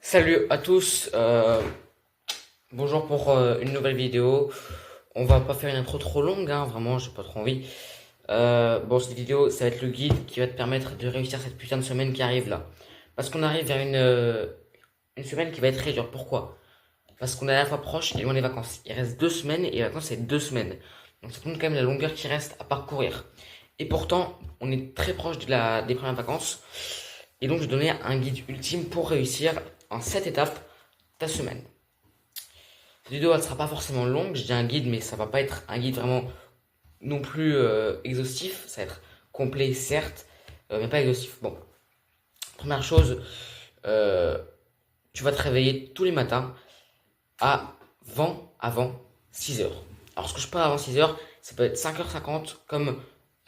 Salut à tous, bonjour pour une nouvelle vidéo. On va pas faire une intro trop longue, hein, vraiment, j'ai pas trop envie. Bon, cette vidéo, ça va être le guide qui va te permettre de réussir cette putain de semaine qui arrive là. Parce qu'on arrive vers une semaine qui va être très dure. Pourquoi? Parce qu'on est à la fois proche et loin des vacances. Il reste 2 semaines et les vacances c'est 2 semaines. Donc ça te montre quand même la longueur qui reste à parcourir. Et pourtant, on est très proche des premières vacances. Et donc je vais donner un guide ultime pour réussir en 7 étapes ta semaine. Cette vidéo elle sera pas forcément longue, je dis un guide mais ça va pas être un guide vraiment non plus exhaustif, ça va être complet certes, mais pas exhaustif. Bon, première chose, euh, tu vas te réveiller tous les matins avant 6 heures. Alors ce que je parle avant 6 heures, ça peut être 5h50 comme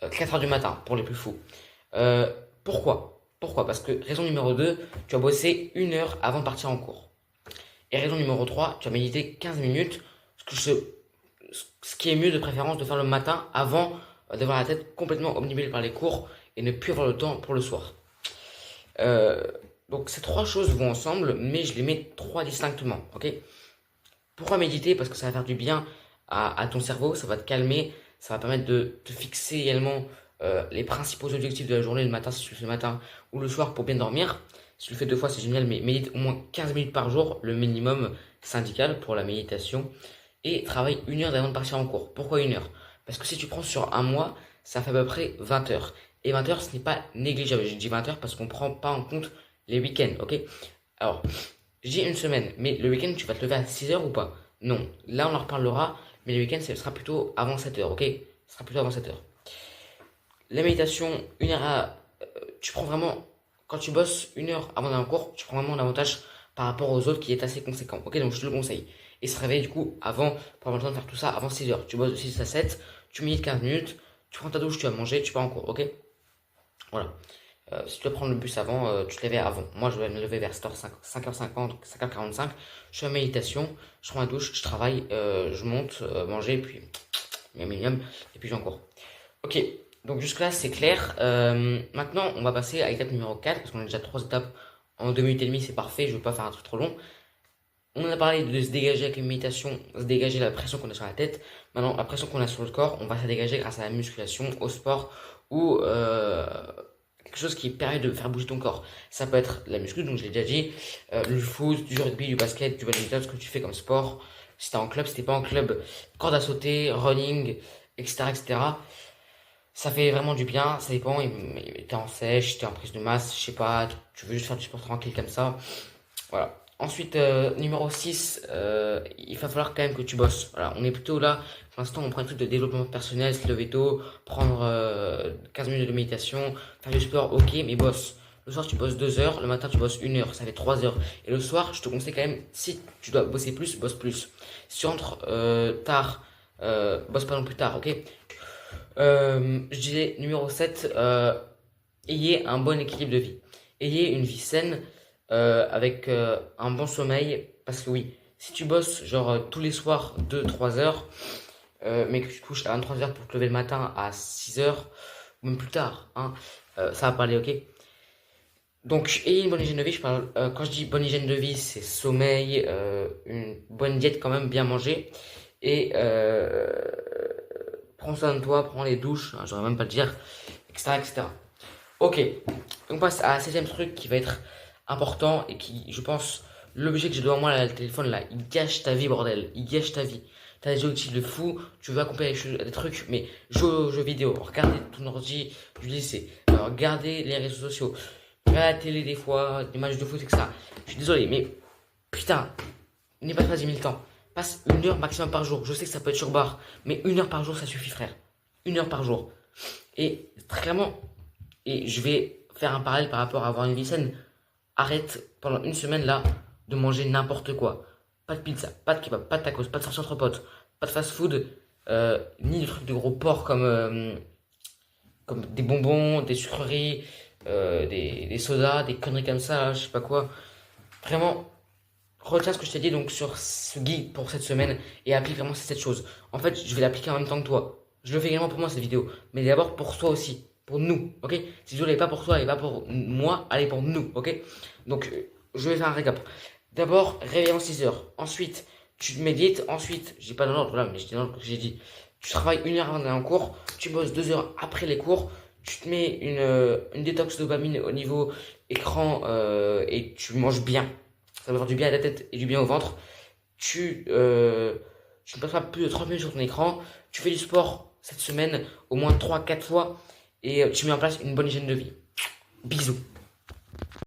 4 heures du matin pour les plus fous. Euh, Pourquoi? Parce que raison numéro 2, tu vas bosser 1 heure avant de partir en cours. Et raison numéro 3, tu vas méditer 15 minutes, ce qui est mieux de préférence de faire le matin avant d'avoir la tête complètement obnubilée par les cours et ne plus avoir le temps pour le soir. Euh, donc ces trois choses vont ensemble, mais je les mets trois distinctement, ok? Pourquoi méditer? Parce que ça va faire du bien à ton cerveau, ça va te calmer, ça va permettre de te fixer également les principaux objectifs de la journée le matin si tu le fais le matin ou le soir pour bien dormir. Si tu le fais 2 fois, c'est génial, mais médite au moins 15 minutes par jour, le minimum syndical pour la méditation. Et travaille 1 heure avant de partir en cours. Pourquoi 1 heure? Parce que si tu prends sur un mois, ça fait à peu près 20 heures. Et 20 heures, ce n'est pas négligeable. Je dis 20 heures parce qu'on ne prend pas en compte les week-ends, ok? Alors, j'ai une semaine, mais le week-end, tu vas te lever à 6 heures ou pas? Non. Là, on en reparlera, mais le week-end, ce sera plutôt avant 7 heures, ok? Ce sera plutôt avant 7 heures. La méditation, 1 heure tu prends vraiment, quand tu bosses 1 heure avant d'un cours, tu prends vraiment un avantage par rapport aux autres qui est assez conséquent. Ok, donc je te le conseille. Et se réveiller du coup avant, pour avoir le temps de faire tout ça avant 6 heures. Tu bosses de 6 à 7, tu médites 15 minutes, tu prends ta douche, tu vas manger, tu pars en cours. Ok, voilà. Si tu dois prendre le bus avant, tu te lèves avant. Moi, je vais me lever vers 5h50, 5h45. Je fais ma méditation, je prends ma douche, je travaille, je monte, manger, puis minimum, et puis j'ai en cours. Ok, donc jusque-là c'est clair. Maintenant, on va passer à l'étape numéro 4 parce qu'on a déjà 3 étapes en 2 minutes et demie, c'est parfait, je ne veux pas faire un truc trop long. On a parlé de se dégager avec la méditation, se dégager la pression qu'on a sur la tête. Maintenant, la pression qu'on a sur le corps, on va se dégager grâce à la musculation, au sport ou quelque chose qui permet de faire bouger ton corps. Ça peut être la muscu, donc je l'ai déjà dit, du foot, du rugby, du basket, du badminton, ce que tu fais comme sport. Si t'es en club, si t'es pas en club, corde à sauter, running, etc., etc. Ça fait vraiment du bien, ça dépend. T'es en sèche, t'es en prise de masse, je sais pas, tu veux juste faire du sport tranquille comme ça. Voilà. Ensuite, numéro 6, il va falloir quand même que tu bosses. Voilà, on est plutôt là, pour l'instant, on prend un truc de développement personnel, se lever tôt, prendre 15 minutes de méditation, faire du sport, ok, mais bosse. Le soir, tu bosses 2 heures, le matin, tu bosses 1 heure, ça fait 3 heures. Et le soir, je te conseille quand même, si tu dois bosser plus, bosse plus. Si tu rentres tard, bosse pas non plus tard, ok? Je disais numéro 7, ayez un bon équilibre de vie. Ayez une vie saine avec un bon sommeil. Parce que oui, si tu bosses genre tous les soirs 2 3 heures, mais que tu te couches à 23 heures pour te lever le matin à 6 heures, ou même plus tard, hein, ça va pas aller, ok? Donc, ayez une bonne hygiène de vie. Quand je dis bonne hygiène de vie, c'est sommeil, une bonne diète quand même, bien manger. Et prends soin de toi, prends les douches, hein, j'aurais même pas le dire, etc., etc. Ok, on passe à un septième truc qui va être important et qui, je pense, l'objet que j'ai devant moi là, le téléphone là, il gâche ta vie, bordel, il gâche ta vie. T'as des objectifs de fou, tu veux accomplir des trucs, mais jouer aux jeux vidéo, regarder ton ordi du lycée, regarder les réseaux sociaux, regarder la télé des fois, des matchs de foot, etc. Je suis désolé, mais putain, n'aie pas 10 000 temps. Passe 1 heure maximum par jour. Je sais que ça peut être sur barre, mais 1 heure par jour, ça suffit, frère. 1 heure par jour. Et très clairement, et je vais faire un parallèle par rapport à avoir une vie saine. Arrête pendant une semaine là de manger n'importe quoi. Pas de pizza, pas de kebab, pas de tacos, pas de sortie entre potes, pas de fast food, ni de trucs de gros porc comme des bonbons, des sucreries, des sodas, des conneries comme ça, là, je sais pas quoi. Vraiment, retiens ce que je t'ai dit donc sur ce guide pour cette semaine et applique vraiment cette chose. En fait, je vais l'appliquer en même temps que toi. Je le fais également pour moi cette vidéo, mais d'abord pour toi aussi, pour nous, ok? Si je ne l'ai pas pour toi et pas pour moi, allez pour nous, ok? Donc je vais faire un récap. D'abord, réveil avant 6 heures. Ensuite, tu médites. Ensuite, je dis pas dans l'ordre là, mais je dis dans l'ordre que j'ai dit. Tu travailles 1 heure avant d'aller en cours. Tu bosses 2 heures après les cours. Tu te mets une détox dopamine au niveau écran et tu manges bien. Ça va faire du bien à la tête et du bien au ventre. Tu, euh, tu ne passes pas plus de 30 minutes sur ton écran. Tu fais du sport cette semaine au moins 3 4 fois et tu mets en place une bonne hygiène de vie. Bisous.